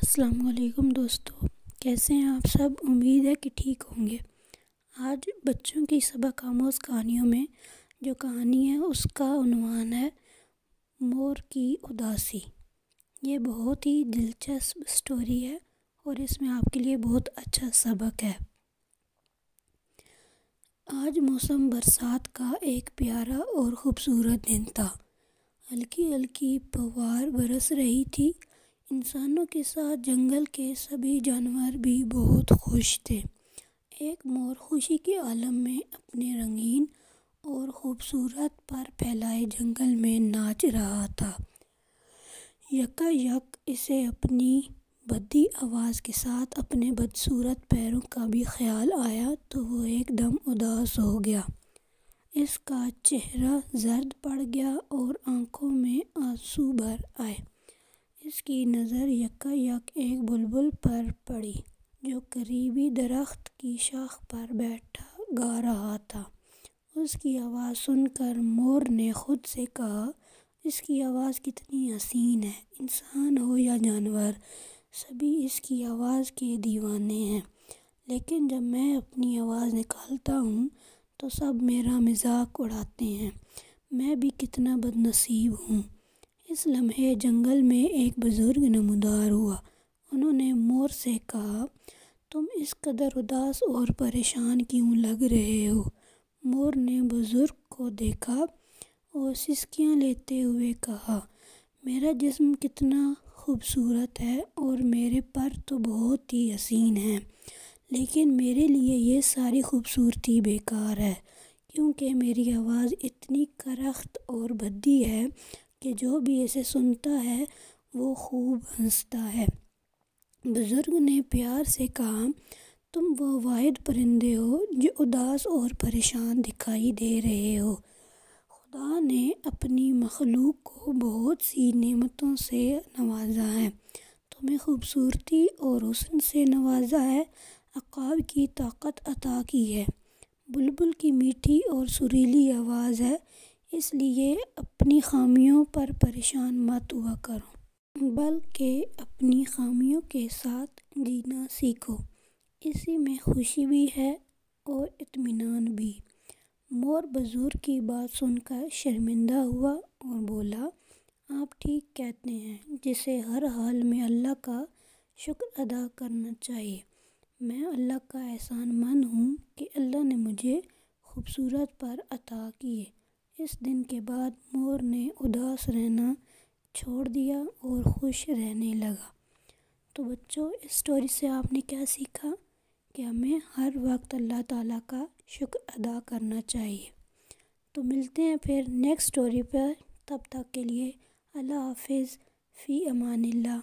السلام علیکم دوستو، کیسے ہیں آپ سب؟ امید ہے کہ ٹھیک ہوں گے۔ آج بچوں کی سبق آموز کہانیوں میں جو کہانی ہے اس کا عنوان ہے مور کی اداسی۔ یہ بہت ہی دلچسپ سٹوری ہے اور اس میں آپ کے لیے بہت اچھا سبق ہے۔ آج موسم برسات کا ایک پیارا اور خوبصورت دن تھا۔ ہلکی ہلکی پھوار برس رہی تھی۔ انسانوں کے ساتھ جنگل کے سبھی جانور بھی بہت خوش تھے۔ ایک مور خوشی کے عالم میں اپنے رنگین اور خوبصورت پر پھیلائے جنگل میں ناچ رہا تھا۔ یکا یک اسے اپنی بھدی آواز کے ساتھ اپنے بدصورت پیروں کا بھی خیال آیا تو وہ ایک دم اداس ہو گیا۔ اس کا چہرہ زرد پڑ گیا اور آنکھوں میں آنسو بھر آئے۔ اس کی نظر یکا یک ایک بلبل پر پڑی جو قریبی درخت کی شاخ پر بیٹھا گا رہا تھا۔ اس کی آواز سن کر مور نے خود سے کہا، اس کی آواز کتنی حسین ہے۔ انسان ہو یا جانور، سبھی اس کی آواز کے دیوانے ہیں، لیکن جب میں اپنی آواز نکالتا ہوں تو سب میرا مذاق اڑاتے ہیں۔ میں بھی کتنا بد نصیب ہوں۔ اس لمحے جنگل میں ایک بزرگ نمودار ہوا۔ انہوں نے مور سے کہا، تم اس قدر اداس اور پریشان کیوں لگ رہے ہو؟ مور نے بزرگ کو دیکھا اور سسکیاں لیتے ہوئے کہا، میرا جسم کتنا خوبصورت ہے اور میرے پر تو بہت ہی حسین ہیں، لیکن میرے لیے یہ ساری خوبصورتی بیکار ہے، کیونکہ میری آواز اتنی کرخت اور بھدی ہے کہ جو بھی اسے سنتا ہے وہ خوب ہنستا ہے۔ بزرگ نے پیار سے کہا، تم وہ واحد پرندے ہو جو اداس اور پریشان دکھائی دے رہے ہو۔ خدا نے اپنی مخلوق کو بہت سی نعمتوں سے نوازا ہے۔ تمہیں خوبصورتی اور حسن سے نوازا ہے، عقاب کی طاقت عطا کی ہے، بلبل کی میٹھی اور سریلی آواز ہے، اس لیے اپنی خامیوں پر پریشان مت ہوا کرو، بلکہ اپنی خامیوں کے ساتھ جینا سیکھو، اسی میں خوشی بھی ہے اور اطمینان بھی۔ مور بزرگ کی بات سن کر شرمندہ ہوا اور بولا، آپ ٹھیک کہتے ہیں، جسے ہر حال میں اللہ کا شکر ادا کرنا چاہیے۔ میں اللہ کا احسان مند ہوں کہ اللہ نے مجھے خوبصورت پر عطا کیے۔ اس دن کے بعد مور نے اداس رہنا چھوڑ دیا اور خوش رہنے لگا۔ تو بچوں، اس سٹوری سے آپ نے کیا سیکھا؟ کہ ہمیں ہر وقت اللہ تعالیٰ کا شکر ادا کرنا چاہیے۔ تو ملتے ہیں پھر نیکسٹ سٹوری پر، تب تک کے لیے اللہ حافظ، فی امان اللہ۔